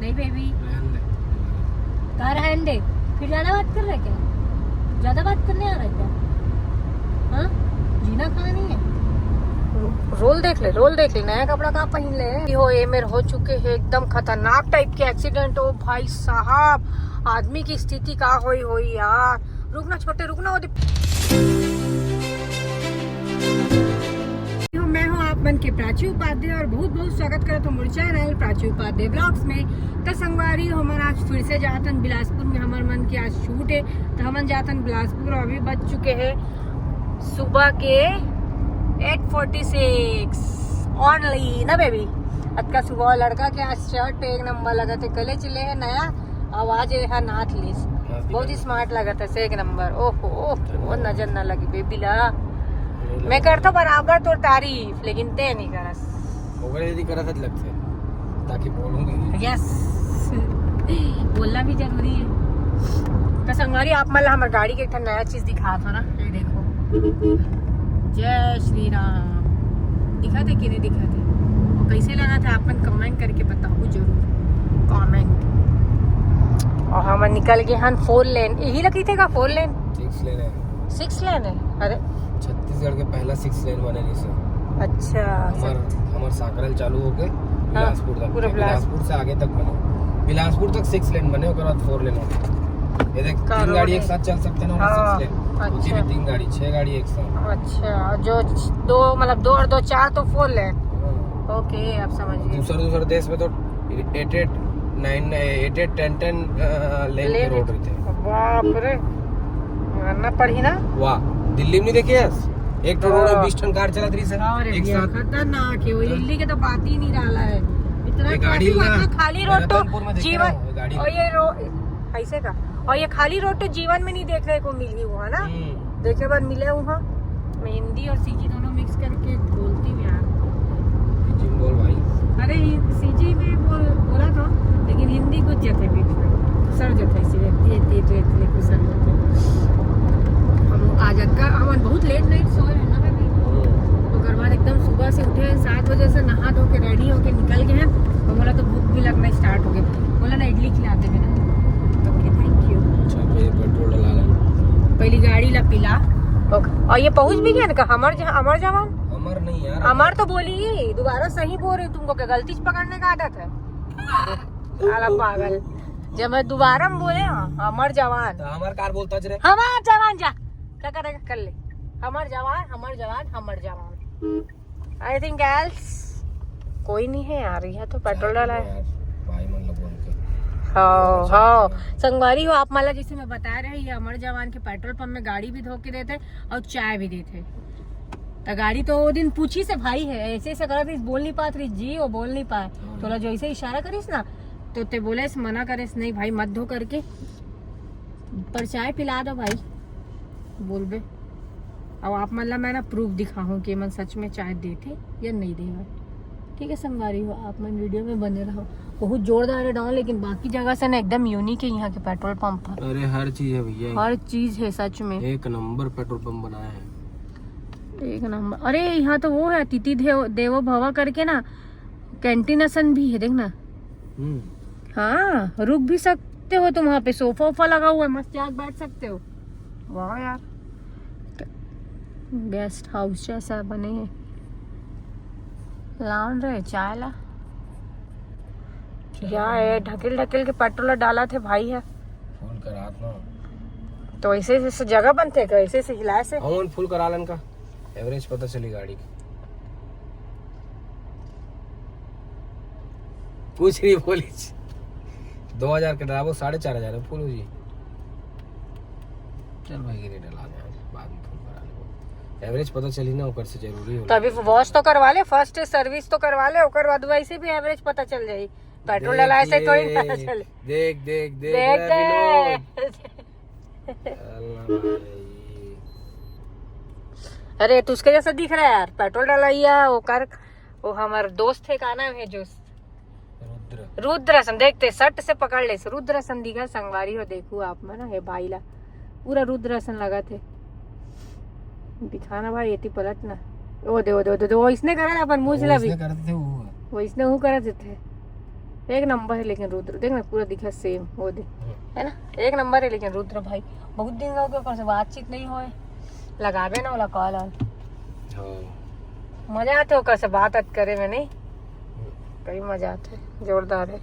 नहीं बेबी कहाँ रहने दे। फिर ज्यादा बात कर रहे क्या? ज्यादा बात करने आ रहा है क्या? हाँ जीना कहाँ नहीं है। रोल देख ले नया कपड़ा कहाँ पहन ले हो। ये मेरे हो चुके हैं एकदम खतरनाक टाइप के एक्सीडेंट। ओ भाई साहब आदमी की स्थिति का होई यार। रुकना छोटे रुकना। मैं हूँ आप मन के प्राची उपाध्याय और बहुत बहुत स्वागत करत हूँ मोर चैनल प्राची उपाध्याय ब्लॉग्स में। तो संगवारी हमारा आज फिर से जातन बिलासपुर में। हमारे मन के आज शूट है तो हम जातन बिलासपुर। अभी बज चुके हैं सुबह के 8:46 ऑनली ना बेबी। आज का सुबह लड़का के आज शर्ट पे एक नंबर लगा थे। गले चले है नया आवाज है नाथ लिस बहुत ही स्मार्ट लगा था से एक नंबर। ओहो वो नजर न लगी बेबी ला। मैं करता बराबर तो तारीफ लेकिन ते नहीं करस यदि करत लगते ताकि बोलूंगी। यस बोलना भी जरूरी है। तो संगवारी आप मतलब हमारे गाड़ी के एक नया चीज दिखा था ना। ये देखो जय श्री राम दिखा थे कि नहीं दिखा थे और कैसे लगा था आप मन कमेंट करके बताओ जरूर कमेंट। और हम निकल गए हम 4 लेन। यही लगी थे का 4 लेन 6 लेन है। अरे छत्तीसगढ़ के पहला 6 लेन बने नहीं सर। अच्छा हमार साकरल चालू होके बिलासपुर तक बिलासपुर से आगे तक बने। बिलासपुर तक 6 लेन बने उसके बाद 4 लेन हो गए। ये देख 3 गाड़ी एक साथ चल सकते हैं ना। 6 लेन अच्छा 3 गाड़ी 6 गाड़ी एक साथ। अच्छा जो 2 मतलब 2 और 2 4 तो 4 लेन। ओके अब समझ गए। दूसरे देश में तो 8 10 लेन के रोड रहते हैं। बाप रे मानना पड़ी ना। वाह दिल्ली में नहीं देखे एक तो रोड में 20 टन कार चला रही सर एक साथ। खतरनाक है वो। दिल्ली के तो बात ही नहीं डाला है इतना गाड़ी खाली रोड तो जीवन। और ये ऐसे का और ये खाली रोड तो जीवन में नहीं देखने को मिली हुआ ना। देखे बाद मिले वहाँ। मैं हिंदी और सीजी दोनों मिक्स करके बोलती हूँ यार। बोल भाई। अरे सीजी में बोला था लेकिन हिंदी कुछ जते बीच में सर जते कुछ सर जते। हम आज का हम बहुत लेट नाइट सोए हैं ना बेबी। तो घर बाद एकदम सुबह से उठे 7 बजे से नहा धो के रेडी होके निकल गए हैं। और बोला तो भूख भी लगना स्टार्ट हो गया। बोला ना इडली खिलाते हैं ना। Okay thank you. अच्छा पेट्रोल डाला पहली गाड़ी ला पिला। ओके और ये पहुंच भी गया ना अमर जवान। अमर नहीं यार अमर तो बोली दोबारा सही बोल रही तुमको क्या गलती से पकड़ने का आदत है। साला पागल जब मैं दोबारा बोले अमर जवान तो हमार कार बोलता रे हमार जवान जा क्या करेगा कर ले। हमर जवान आई थिंक एल्स कोई नहीं है यार। यह तो पेट्रोल डाला है भाई मन लोग बोल के। हाँ संगवारी हो आप माला जैसे मैं बता रहे ये अमर जवान के पेट्रोल पंप में गाड़ी भी धो के देते और चाय भी देते। तो गाड़ी तो वो दिन पूछी से भाई है ऐसे करा थी बोल नहीं पात रही जी वो बोल नहीं पाए। तो जो ऐसे इशारा करीस ना तो ते बोले मना करे नहीं भाई मत धो करके पर चाय पिला दो भाई बोल बे। अब आप मतलब मैं ना प्रूफ दिखाऊं कि मन सच में चाय देते या नहीं देगा। ठीक है संगवारी हो आप मन वीडियो में बने रहो। बहुत जोरदार है डाउन लेकिन बाकी जगह से ना एकदम यूनिक है यहाँ के पेट्रोल पंप पर। अरे हर चीज है भैया हर चीज है सच में। एक नंबर पेट्रोल पंप बनाया है एक नंबर। अरे यहाँ तो वो है तिथि देवो भवा करके ना कैंटीनसन भी है देखना। हाँ रुक भी सकते हो तुम वहाँ पे सोफा वोफा लगा हुआ है मस्त जाके बैठ सकते हो। वाह यार गेस्ट हाउस जैसा बने हैं। लाउंज रहे चाय ला क्या है ढकेल के पेट्रोल डाला थे भाई है फुल करा ना। तो ऐसे जगह बनते क्या ऐसे हिलाए से हम फुल करा लन का एवरेज पता चली गाड़ी की। कुछ नहीं बोली 2000 के डराबो 4500 फुल हो जी। चल भाई गिरे डला बाद में फुल करा ले एवरेज पता चली ना ऊपर से जरूरी हो। तो अभी वॉश तो करवा ले फर्स्ट सर्विस तो करवा ले ओकर बाद वैसे भी एवरेज पता चल जाए। पेट्रोल डलाए से थोड़ी पता चले। देख अरे तू उसके जैसा दिख रहा है यार पेट्रोल डलाइया वो कर। वो हमारे दोस्त थे का नाम है जो रुद्रसन देखते सट से पकड़ ले रुद्रसन दिखा संगवारी हो देखू आप में ना है भाई ला पूरा रुद्रसन लगा थे दिखाना भाई ये पलट ना। ओ दे वो इसने करा ना अपन मुझला भी वो इसने वो करते थे एक नंबर है लेकिन रुद्र देख ना पूरा दिखा सेम वो देख है ना, एक नंबर है लेकिन रुद्र भाई बहुत दिन हो गए ऊपर से बातचीत नहीं होए, लगावे ना वाला कॉल ऑल मजा आते ओकर से बात करे में नहीं कई मजा आते जोरदार है।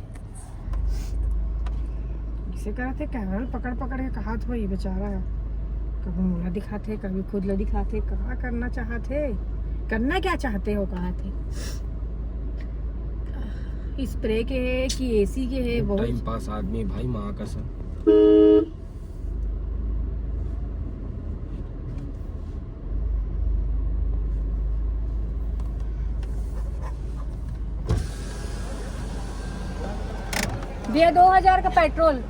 इसे करते कैमरा पकड़ पकड़ के कहा था ये बेचारा है, कभी मुला दिखाते कभी खुद लो दिखाते, कहा करना चाहते, करना क्या चाहते हो कहा थे, स्प्रे के है कि एसी के है, बहुत टाइम पास आदमी भाई माँ कसम। भैया 2000 का पेट्रोल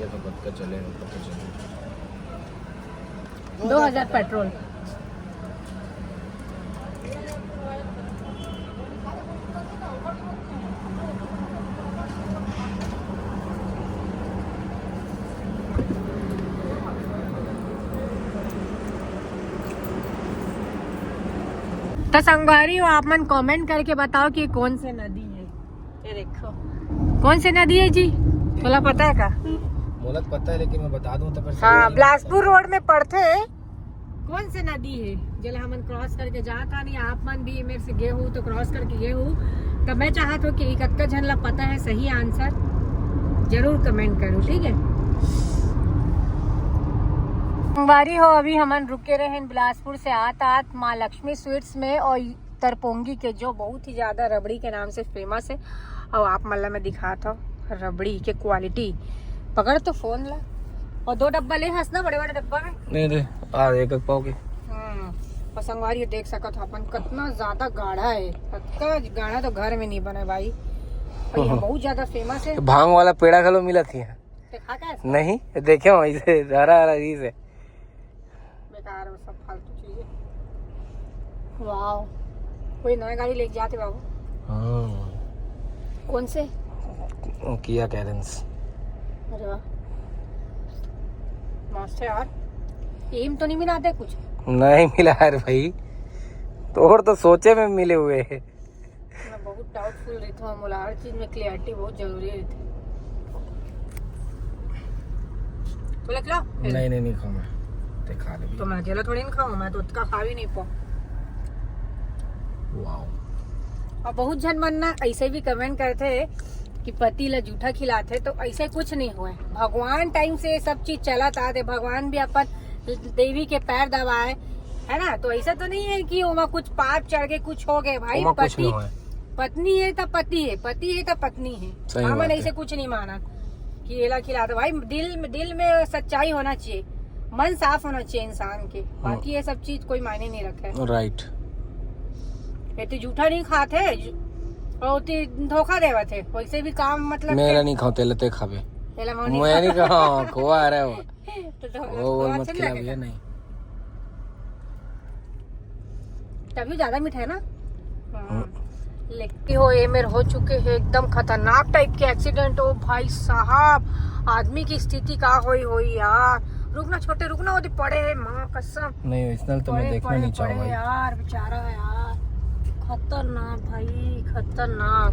तो पक्का चले 2000 पेट्रोल। तो संगवारी हो आप मन कमेंट करके बताओ कि कौन सी नदी है, ये देखो कौन सी नदी है जी, बोला पता है का? मोलक पता है लेकिन मैं बता दूं तो फिर हाँ बिलासपुर रोड में पड़ते कौन सी नदी है जल हमन क्रॉस करके जाता नहीं, आप मन भी मेरे से गए हो तो क्रॉस करके गए हो, तब मैं चाहता हूँ कि इकक्का झन ला पता है सही आंसर जरूर कमेंट करो, ठीक है। संगवारी हो अभी हमन रुके रहे हैं बिलासपुर से आत माँ लक्ष्मी स्वीट्स में और तरपोंगी के जो बहुत ही ज्यादा रबड़ी के नाम से फेमस है, और आप मतलब मैं दिखाता हूँ रबड़ी के क्वालिटी। पकड़ तो फोन ला और 2 डब्बा ले हंसना बड़े बड़े डब्बा में नहीं दे आ एक एक पाव के। और संगवारी देख सकत हो अपन कितना ज्यादा गाढ़ा है, कितना गाढ़ा तो घर में नहीं बने भाई, और ये बहुत ज्यादा फेमस है। भांग वाला पेड़ा खलो मिला थी देखा क्या नहीं देखे हो इसे हरा हरा री से बेकार है सब फालतू चीजें। वाह कोई नया गाड़ी लेके जाते बाबू। हाँ कौन से? किया कैरेंस। अरे वाह मस्त है यार, एम तो नहीं मिलाते कुछ? नहीं मिला यार भाई, तोड़ तो सोचे में मिले हुए है। मैं बहुत डाउटफुल रहती हूँ, बोला हर चीज में क्लियरिटी बहुत जरूरी रहती है। तो लग ला नहीं खाऊं मैं ते खा ले तो मैं अकेला थोड़ी नहीं खाऊं, मैं तो उतना खा भी नहीं पाऊँ। वाओ। और बहुत जन मन ना ऐसे भी कमेंट करते हैं कि पति ला जूठा खिलाते, तो ऐसे कुछ नहीं हुआ, भगवान टाइम से सब चीज चला था, भगवान भी अपन देवी के पैर दबाए है ना, तो ऐसा तो नहीं है कि वहाँ कुछ पाप चढ़ के कुछ हो गए भाई। पति पत्नी है तो पति है, पति है तो पत्नी है, हमन ऐसे कुछ नहीं माना कि ये ला खिलाते भाई। दिल में सच्चाई होना चाहिए, मन साफ होना चाहिए इंसान के, बाकी ये सब चीज कोई मायने नहीं रखा है। राइट तो जूठा नहीं खाते और धोखा देवा थे, वैसे भी काम मतलब मेरा नहीं खाते लते खावे मैं नहीं खाऊं खोआ आ रहा है वो मत खिला भैया नहीं, तभी ज्यादा मीठा है ना। लिखती हो ये मेरे हो चुके हैं एकदम खतरनाक टाइप के एक्सीडेंट। ओ भाई साहब आदमी की स्थिति का होई यार, रुकना छोटे रुकना होती पड़े है माँ कसम। नहीं इस तो मैं देखना नहीं चाहूंगा यार, बेचारा है यार, खतरनाक भाई खतरनाक।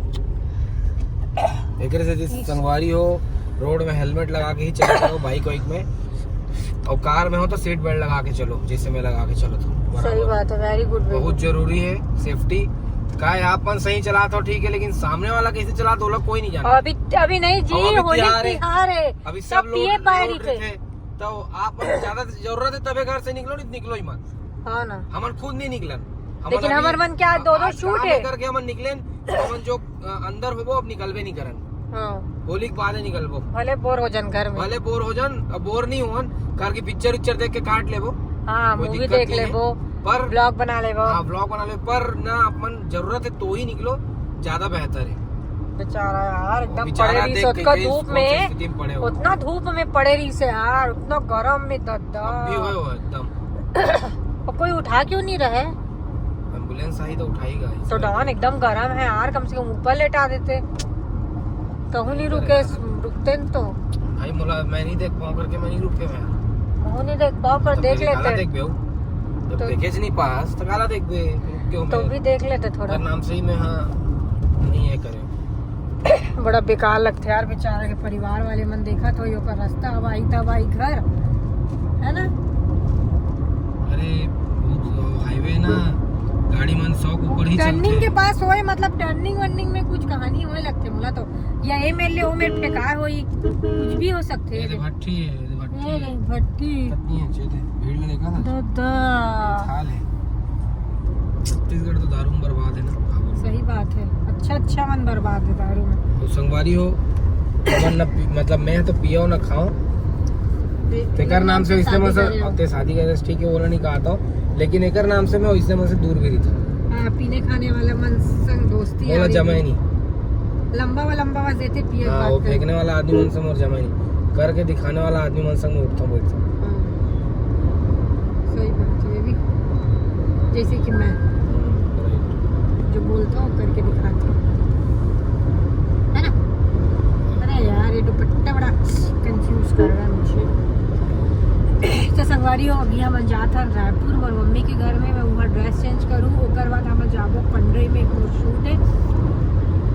एक से संगवारी हो रोड में हेलमेट लगा के ही चलते हो, बाइक वाइक में, और कार में हो तो सीट बेल्ट लगा के चलो, जैसे मैं लगा के चलो तो सही बात है, वेरी गुड, बहुत जरूरी है सेफ्टी का। आपन सही चला तो ठीक है, लेकिन सामने वाला कैसे चला तो लोग कोई नहीं जाना। अभी नहीं जी, होली त्योहार है, अभी सब पिए पाए थे, तो आप ज्यादा जरूरत है तबे घर से निकलो, नहीं निकलो ही मत। हाँ ना, हमन खुद नहीं निकलन, लेकिन हमारे मन क्या 2 शूट है करके हमन निकले, हमन जो अंदर हो वो अब निकलबे नहीं करन। हाँ होली के बाद निकलबो, भले बोर हो जान घर में, भले बोर हो जान, अब बोर नहीं हुन करके पिक्चर देख के काट लेबो। हाँ मूवी देख लेबो, पर ब्लॉग बना लेबो। हाँ ब्लॉग बना ले, पर ना अपन जरूरत है तो ही निकलो, ज्यादा बेहतर है। बेचारा यार एकदम पड़े रही से उतना धूप में, उतना धूप में पड़े रही से यार, उतना गर्म में दद्दा एकदम। और कोई उठा क्यों नहीं रहे? एम्बुलेंस आई तो उठाएगा तो डॉन एकदम गर्म है यार, कम से कम ऊपर लेटा देते, कहूँ नहीं रुकते तो भाई मोला मैं नहीं देख पाऊँ करके मैं नहीं रुके, मैं नहीं देख पाओ पर देख लेते। देख जब पैकेज नहीं पास तो काला देख दे क्यों तो भी देख लेते थोड़ा। अगर नाम से ही मैं हाँ नहीं है करे बड़ा बेकार लगता है यार बेचारे के परिवार वाले मन देखा तो यो का रास्ता हवाई तवाई घर है ना। अरे हाईवे ना गाड़ी मन 100 के ऊपर ही टर्निंग के पास होए मतलब टर्निंग वर्निंग में कुछ कहानी होए लगते मुला तो या ए मेरे लिए ओ मेरे फेकार होई कुछ भी हो सकते ये है। भट्टी है ये भट्टी ये नहीं भट्टी कितनी है चेते भीड़ में देखा था दादा हाल है। छत्तीसगढ़ तो दारू में बर्बाद है ना। सही बात है। अच्छा मन बर्बाद है दारू में। तो संगवारी हो अगर न मतलब मैं तो पियो ना खाओ तेकर नाम से इससे मैं से शादी का ठीक है वो नहीं कहता हूँ लेकिन एकर नाम से मैं इससे मैं से दूर भी रही था। हाँ पीने खाने वाला मन संग दोस्ती बोला जमा ही नहीं लंबा देते पिए हाँ वो फेंकने वाला आदमी मन से मोर जमा ही नहीं करके दिखाने वाला आदमी मन संग उठता बैठता। सही बात है ये भी जैसे कि मैं जो बोलता हूँ करके दिखाती हूँ है ना। अरे यार ये दुपट्टा बड़ा कंफ्यूज कर रहा है मुझे। तो संगवारी हो अभी हम जाता रायपुर और मम्मी के घर में मैं वहाँ ड्रेस चेंज करूँ ओकर बाद हम जाबो 15 में एक शूट है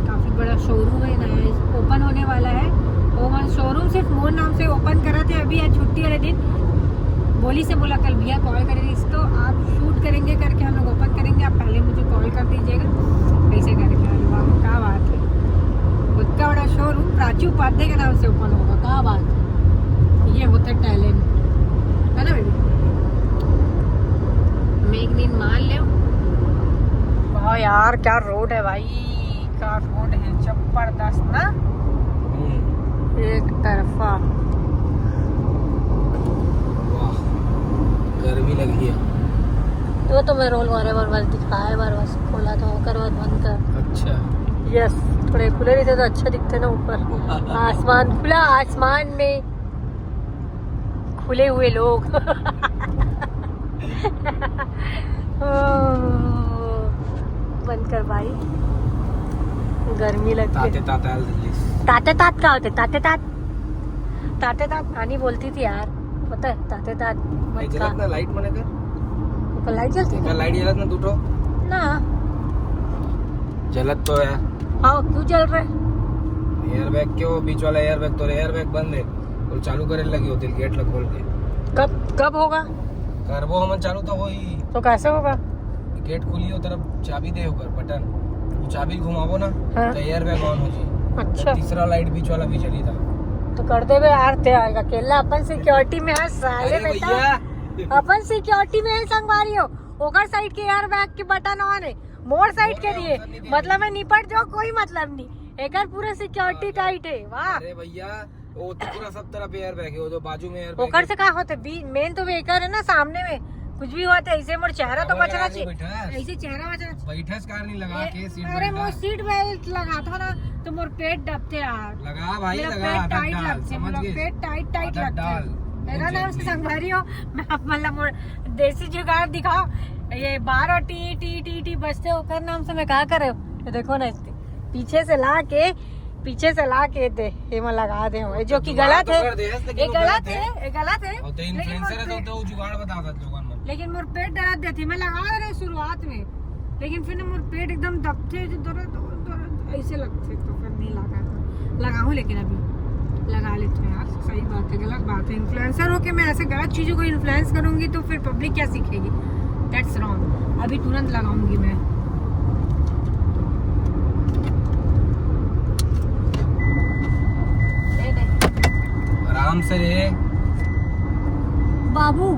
काफ़ी बड़ा शोरूम है नया ओपन होने वाला है। वो मन शोरूम सिर्फ मोर नाम से ओपन करा थे अभी आज छुट्टी वाले दिन बोली से बोला कल भैया कॉल करेंगे तो आप शूट करेंगे करके हम लोग ओपन करेंगे आप पहले मुझे कॉल कर दीजिएगा ऐसे करके। अरे वाह क्या बात है उतना बड़ा शोरूम प्राची उपाध्याय के नाम से ओपन होगा क्या बात है। ये होता है टैलेंट है ना बेबी। मैं एक दिन मान ले वाह यार क्या रोड है भाई क्या रोड है जबरदस्त ना एक तरफा। वाह गर्मी लगी है तो मैं रोल मारे बार बस दिखाया बार बस खोला था होकर बाद बंद कर। अच्छा यस थोड़े खुले रहते तो अच्छा दिखते ना ऊपर आसमान खुला आसमान में खुले हुए लोग बंद कर भाई गर्मी लगती है। ताते तात क्या होते ताते तात नानी बोलती थी यार पता है ताते तात ना लाइट मने कर लाइट जलती है लाइट जलत ना टूटो ना जलत तो है। हाँ क्यों जल रहे एयर बैग क्यों बीच वाला एयर बैग तो एयर बैग बंद है और चालू करे लगी होती गेट लग खोल के कब होगा करबो हम चालू तो होई तो कैसे होगा गेट खुली हो तरफ चाबी दे ऊपर बटन वो चाबी घुमावो ना हाँ? तो एयर बैग ऑन हो जी। अच्छा तीसरा लाइट बीच वाला भी जली था तो कर दे बे यार ते आएगा अकेला अपन सिक्योरिटी में है साले अरे बेटा भैया अपन सिक्योरिटी में है संगवारी हो ओकर साइड के एयर बैग के बटन ऑन है मोर साइड के लिए मतलब मैं निपट जाओ कोई मतलब नहीं एकर पूरा सिक्योरिटी टाइट है। वाह अरे भैया वो तो पूरा सब तरफ एयर बैग है वो जो बाजू में एयर बैग ओकर से कहा होते मेन तो वेकर है ना सामने में कुछ भी हुआ था ऐसे मोर चेहरा तो बचना चाहिए ऐसे चेहरा बचना बैठस कार नहीं लगा के सीट अरे मोर सीट बेल्ट लगा था ना तो मोर पेट दबते यार लगा भाई मेरा लगा पेट टाइट लगते मेरा पेट टाइट लगते मेरा नाम से संगवारी हो मैं मतलब मोर देसी जुगाड़ दिखाओ ये 12 टी टी टी टी बजते होकर नाम से मैं कहा करे हो देखो ना पीछे से ला के दे ये मैं लगा दे हूँ जो कि गलत है ये गलत है लेकिन मोर पेट दर्द देती मैं लगा रहे शुरुआत में लेकिन फिर मोर पेट एकदम दबते दर्द ऐसे लगते तो फिर नहीं लगाऊं लेकिन अभी लगा लेते हैं यार सही बात है गलत बात है इन्फ्लुएंसर होके मैं ऐसे गलत चीजों को इन्फ्लुएंस करूंगी तो फिर पब्लिक क्या सीखेगी दैट्स रॉन्ग। अभी तुरंत लगाऊंगी मैं आराम से रे बाबू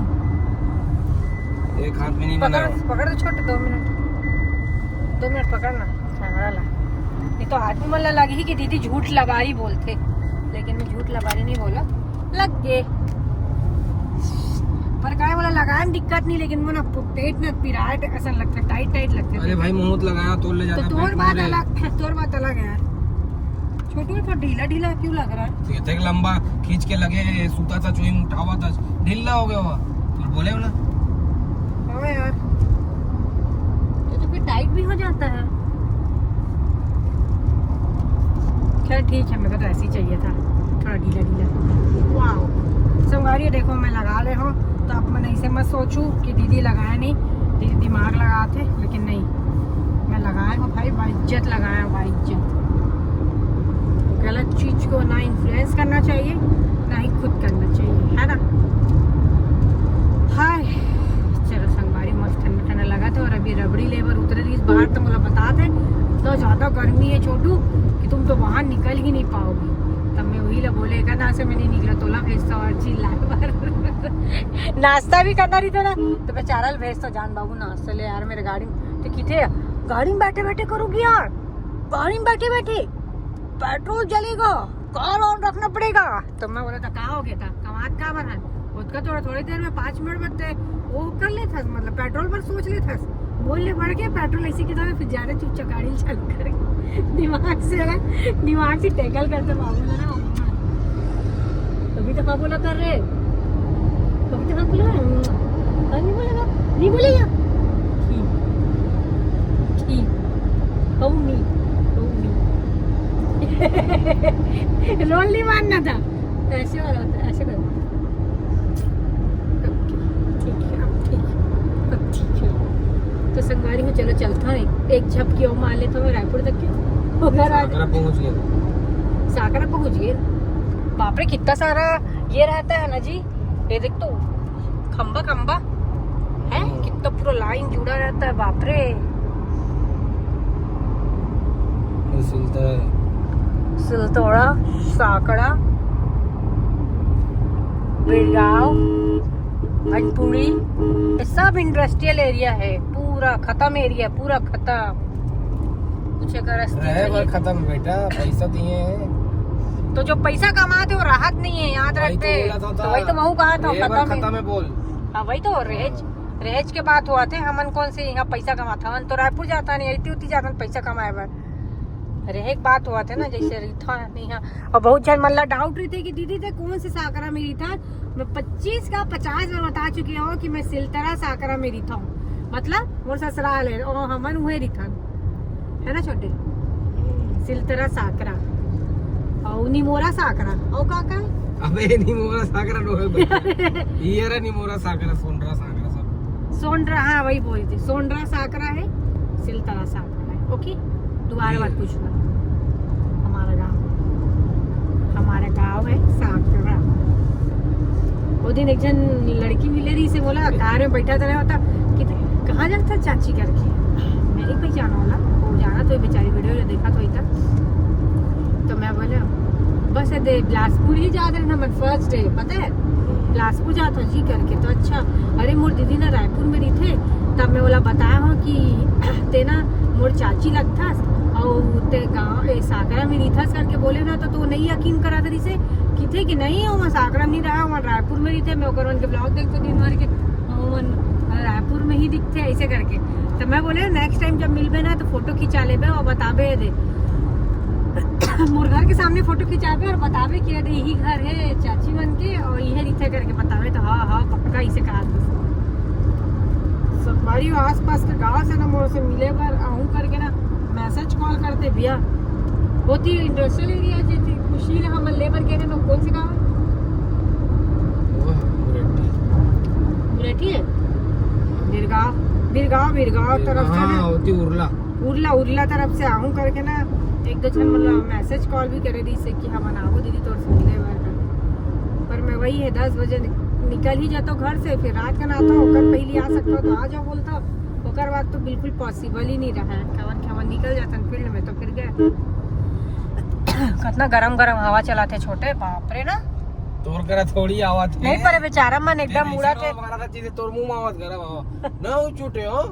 एक हाथ में नहीं बना पकड़ दो छोटे 2 मिनट पकड़ना कैमरा ला नहीं तो आदमी मन लगी कि दीदी झूठ लगारी बोलते लेकिन मैं झूठ लगारी नहीं बोला लग गए पर काय बोला लगाने दिक्कत नहीं लेकिन मुझे पेट न पिराट ऐसा लगता टाइट लगता। अरे भाई मुंह लगाया तोड़ ले जाता तो तोड़ बात अलग है छोटू पर ढीला क्यों लग रहा है इतने लंबा खींच के लगे सूता था चुई उठावा था ढीला हो गया हुआ तो बोले हो ना हाँ यार तो फिर टाइट भी हो जाता है। खैर ठीक है मेरे को तो ऐसे ही चाहिए था थोड़ा ढीला वाह संगवारी देखो मैं लगा ले हूँ तो अब मैं ऐसे मत सोचूं कि दीदी लगाया नहीं, दीदी दिमाग लगाते, लेकिन नहीं, मैं लगाया हूँ भाई, बाइज्जत लगाया हूँ, बाइज्जत। गलत चीज को ना इन्फ्लुएंस करना चाहिए, ना ही खुद करना चाहिए, है ना। हाय चलो संगवारी, मस्त ठंडा ठंडा लगा था। और अभी रबड़ी लेबर उतरे रही इस बाहर, तो मुझे बता दे तो ज़्यादा गर्मी है छोटू कि तुम तो वहाँ निकल ही नहीं पाओगी। तब मैं वही बोलेगा ना से मैं नहीं निकला, तोला भेजता और चीज लाए नाश्ता भी करना रही था ना, तो बेचारा भेजता, जान बाबू नाश्ता ले यार मेरे गाड़ी में। तो किथे गाड़ी में बैठे बैठे करोगी यार, गाड़ी में बैठे बैठे पेट्रोल जलेगा, कार ऑन रखना पड़ेगा। तो मैं बोला था कहाँ हो गया था, कमात का बना उसका, थोड़ी देर में 5 मिनट बचते वो कर ले था, मतलब पेट्रोल पर सोच ले था, बोलने बढ़ गया पेट्रोल इसी की तरह, फिर जा रहे चुपचाप गाड़ी चालू कर दिमाग से टैकल करते बाबू ना। कभी तो हाँ बोला कर रहे, कभी तो हाँ बोला, नहीं बोलेगा, नहीं बोलेगा, रोल नहीं मारना था, ऐसे वाला होता है, ऐसे करो। तो संगवारी में चलो चलता है, एक झपकी और मार लेता हूँ रायपुर तक के, घर आ पहुंच गए, साकरा पहुंच गए। बाप रे कितना सारा ये रहता है ना जी, ये देख तो खंबा खंबा है, कितना पूरा लाइन जुड़ा रहता है, बाप रे। सिलतोड़ा, साकड़ा, बिरगांव, भटपुरी, ये सब इंडस्ट्रियल एरिया है, पूरा खत्म एरिया, पूरा खत्म। कुछ अगर खत्म बेटा, पैसा दिए हैं तो जो पैसा कमाते वो राहत नहीं है, याद रखते। तो वही तो महू कहा था, खत्म है बोल। हाँ वही तो रहेज के बात हुआ थे, हमन कौन से यहाँ पैसा कमाता, हमन तो रायपुर जाता नहीं, इतनी जाता पैसा कमाए बार रहेक बात हुआ थे ना, जैसे रीथा नहीं है। और बहुत जन मतलब डाउट रही थी कि दीदी थे कौन से साकरा में रीथा, मैं 25 का 50 बार बता चुकी हूँ कि मैं सिलतरा साकरा में रीथा हूँ, मतलब वो ससुराल है और हमन हुए रीथा है ना छोटे, सिलतरा साकरा और निमोरा साकरा और काका, अबे निमोरा साकरा डोहे ये रे निमोरा साकरा, सोंडरा साकरा सब, सोंडरा, हाँ वही बोली थी, सोंडरा साकरा है, सिलतरा साकरा है। ओके दोबारा बात पूछना, हमारा गाँव है साकरा। वो दिन एक जन लड़की मिले रही से बोला, कार में बैठा था होता कि कहाँ जाता चाची करके, मैं नहीं पहचाना वाला, वो जाना तो बेचारी वीडियो देखा तो इतना। तो मैं बोला बस बिलासपुर ही जा रहे ना, फर्स्ट डे पता है बिलासपुर जाता जी करके। तो अच्छा, अरे मोर दीदी ना रायपुर में रही थे, तब मैं बोला बताया हूँ कि ते ना मोर चाची लगता और ते गाँव साकरा में रही था करके बोले ना, तो नहीं यकीन करा था से कि थे कि नहीं वहाँ साकरा नहीं रहा, वहाँ रायपुर में रही थे। मैं उनके उनके ब्लॉग देखते दिन भर के, रायपुर में ही दिखते ऐसे करके। तो मैं बोले नेक्स्ट टाइम जब मिलबे ना तो फोटो खिंचा लेबे और बताबे दे मोर घर के सामने फोटो खिंचाबे और बताबे कि अरे यही घर है चाची मन के और यही रीते करके बताबे। तो हाँ हाँ पक्का इसे कहा सब हमारी आस पास के गाँव से ना मोर से मिले बार आहू करके ना मैसेज कॉल करते भैया। होती इंडस्ट्रियल एरिया जैसे खुशी हम लेबर के ना कौन से गाँव है, बिरगांव तरफ से ना होती उरला तरफ से आहू करके ना एक दो जन मतलब मैसेज कॉल भी करे दी से कि हम आओ दीदी तोर से मिले बार। पर मैं वही है 10 बजे निकल ही जाता घर से, फिर रात का ना आता होकर पहले आ सकता तो आ जाओ बोलता, होकर बाद तो बिल्कुल पॉसिबल ही नहीं रहा है। खवन निकल जाता फील्ड में तो फिर गए कितना गरम हवा चलाते छोटे, बाप रे ना तोर करा थोड़ी आवाज नहीं पर बेचारा मन एकदम उड़ा थे, तोर मुंह में आवाज गरम हवा ना छूटे हो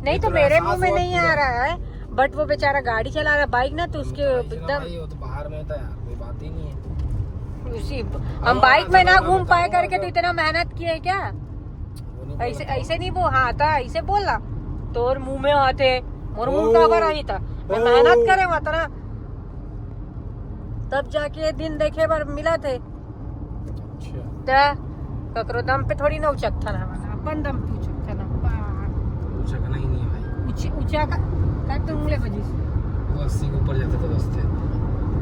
नहीं तो मेरे मुंह में नहीं आ रहा है, बट वो बेचारा गाड़ी चला रहा बाइक ना तो उसके एकदम तो बाहर में था यार, कोई बात ही नहीं है उसी हम बाइक में ना घूम पाए करके तो इतना मेहनत किए क्या, ऐसे नहीं वो हाँ था ऐसे बोला तोर मुंह में आते मोर मुंह का अगर आई था मैं मेहनत करे मत ना, तब जाके दिन देखे बार मिला थे। ककरो दम पे थोड़ी ना उचक था ना, अपन दम पे उचक था ना, उचकना ही नहीं है भाई, ऊंचा का तो उंगले बजी वो 80 के ऊपर जाते तो बसते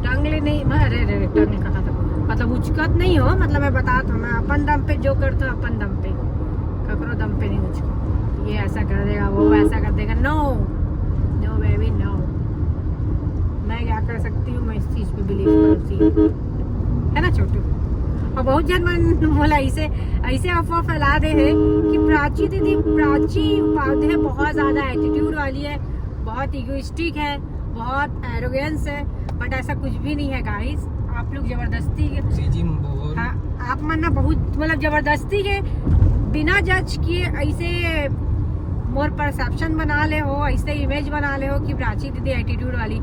टांगले नहीं अरे टांगले कहा था मतलब उचकत नहीं हो, मतलब मैं बता था मैं अपन दम पे जो करता अपन दम पे ककरो दम पे नहीं मुझको ये ऐसा कर देगा वो ऐसा कर देगा। नो नो बेबी नो, मैं क्या कर सकती हूँ, मैं इस चीज़ पे बिलीव करती हूँ, है ना छोटू। और बहुत जन मन बोला ऐसे अफवाह फैला दे है कि प्राची उपाध्याय बहुत ज़्यादा एटीट्यूड वाली है, बहुत इगोइस्टिक है, बहुत एरोगेंस है, बट ऐसा कुछ भी नहीं है गाइस। आप लोग जबरदस्ती हाँ, आप मानना बहुत मतलब जबरदस्ती के बिना जज किए ऐसे मोर परसेप्शन बना ले हो, ऐसे इमेज बना ले हो कि प्राची दीदी एटीट्यूड वाली।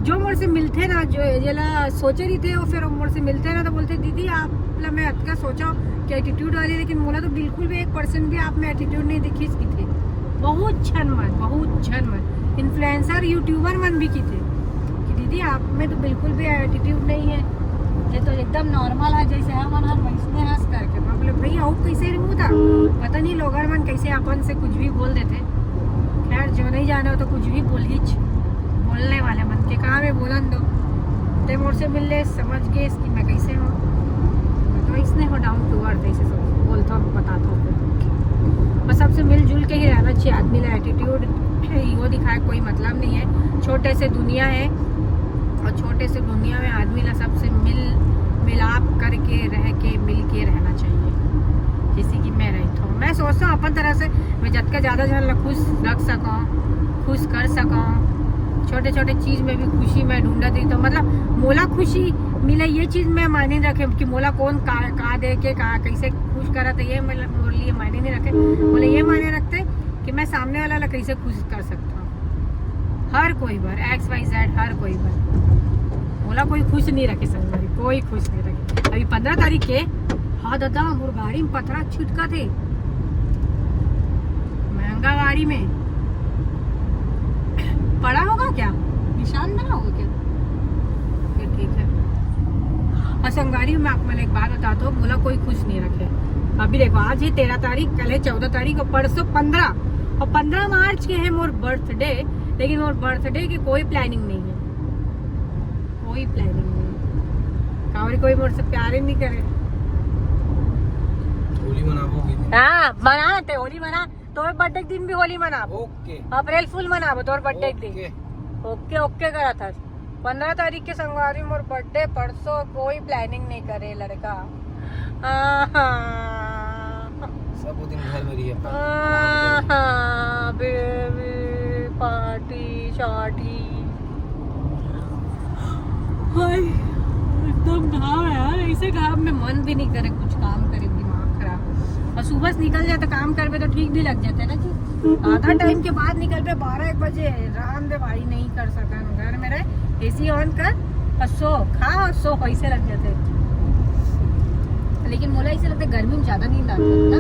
जो मोर से मिलते ना जो जला सोचे नहीं थे वो फिर मोर से मिलते ना तो बोलते दीदी आप मतलब मैं अतका सोचा कि एटीट्यूड वाली, लेकिन मोला तो बिल्कुल भी 1% भी आप में एटीट्यूड नहीं दिखी की थे। बहुत झन इन्फ्लुएंसर यूट्यूबर मन भी की थे कि दीदी आप में तो बिल्कुल भी एटीट्यूड नहीं है, ये तो एकदम नॉर्मल है जैसे है मन हर वैसने हंस करके। मैं बोले भैया वो कैसे रहूँ था, पता नहीं लोग मन कैसे अपन से कुछ भी बोल देते। खैर जो नहीं जाने हो तो कुछ भी बोलने वाले मन के कहाँ में बोलन दो ते मोर से मिल ले समझ के कि मैं कैसे हूँ, तो इसने हो डाउन टू अर्थ ऐसे बोलता हूँ बताता हूँ। बस सबसे मिलजुल के ही रहना चाहिए आदमी का। एटीट्यूड ईगो दिखाए कोई मतलब नहीं है, छोटे से दुनिया है और छोटे से दुनिया में आदमी ला सबसे मिलाप करके रह के मिल के रहना चाहिए। जैसे कि मैं रहता हूँ, मैं सोचता हूँ अपन तरह से मैं जब का ज़्यादा जन खुश रख सकूँ, खुश कर सकूँ, छोटे छोटे चीज़ में भी खुशी मैं ढूंढा देता हूँ। मतलब मोला खुशी मिले ये चीज़ मैं मायने नहीं रखे कि मोला कौन का दे के कैसे खुश करा, तो ये मतलब मोरे लिए मायने नहीं रखे। बोले ये मायने रखते कि मैं सामने वाला कैसे खुश कर सकता हूँ। हर कोई बार XYZ हर कोई बार बोला कोई खुश नहीं रखे, संगवारी कोई खुश नहीं रखे। अभी 15 तारीख के हाँ दादा मोर गाड़ी में पथरा छुटका थे, महंगा गाड़ी में पड़ा होगा क्या, निशान बना होगा क्या, फिर ठीक है। और संगवारी में आप मैंने एक बात बताता हूँ, बोला कोई खुश नहीं रखे। अभी देखो आज है 13 तारीख, कल है 14 तारीख और परसों 15 और 15 मार्च के है मोर बर्थडे, लेकिन मोर बर्थडे की कोई प्लानिंग नहीं है, कोई प्लानिंग नहीं। कावरी कोई मोर से प्यार ही नहीं करे। होली मनाबोगी? हाँ मनाते होली मना, तोर बर्थडे के दिन भी होली मनाबो। ओके। अप्रैल फुल मनाबो तोर बर्थडे के दिन। ओके करा था। 15 तारीख के संगवारी मोर बर्थडे परसों, कोई प्लानिंग नहीं करे लड़का। सब वो दिन घर में रही है। बेबी पार्टी शार्टी एकदम घाव है यार, ऐसे घाव में मन भी नहीं करे कुछ काम करे, दिमाग खराब। और सुबह से निकल जाए तो काम कर पे तो ठीक भी लग जाता है ना जी। आधा टाइम के बाद निकल पे 12-1 बजे राम दे भाई नहीं कर सका, घर में रहे AC ऑन कर और सो खा और सो ऐसे लग जाते। लेकिन मोला ऐसे लगता है गर्मी में ज्यादा नींद आती है ना।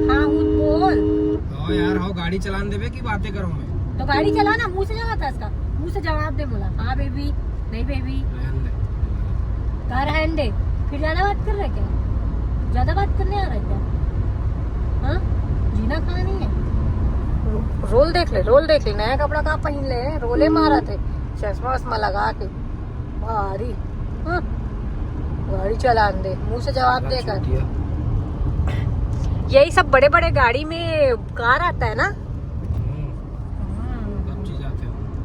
हाँ बोल। हाँ यार हाँ गाड़ी चलाने देवे की बातें करूँ मैं, तो गाड़ी चलाना, मुंह से जवाब था इसका, मुंह से जवाब दे। बोला हाँ बेबी, नहीं बेबी, कह रहा है दे। फिर ज्यादा बात कर रहे क्या, ज्यादा बात करने आ रहा है क्या? हाँ जीना खाना नहीं है। रोल देख ले नया कपड़ा कहाँ पहन ले, रोले मारा थे चश्मा वश्मा लगा के भारी। हाँ गाड़ी चला दे, मुंह से जवाब देकर। यही सब बड़े बड़े गाड़ी में कार आता है ना,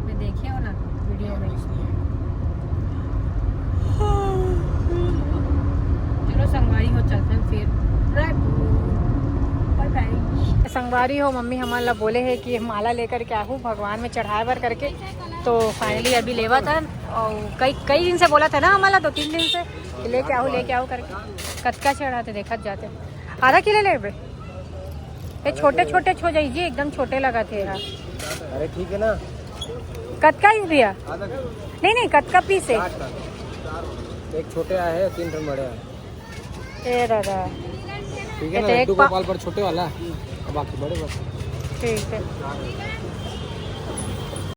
मैं देखे हो ना वीडियो में। चलो संगवारी हो चलते हैं फिर। संगवारी हो मम्मी हमारा बोले है कि माला लेकर के आहू भगवान में चढ़ाए बर करके, तो फाइनली अभी लेवा था। और कई दिन से बोला था ना हमारा, 2-3 दिन से लेके आओ करके। कतका चढ़ाते देखा जाते, आधा किलो ले बे। ये छोटे छो जाइए, एकदम छोटे लगा थे यार। अरे ठीक है ना, कतका ही भैया? नहीं कतका पीस है। एक छोटे आए हैं, 3 टन बड़े आए। ए दादा ठीक है ना, लड्डू गोपाल पर छोटे वाला, बाकी बड़े बस। ठीक है।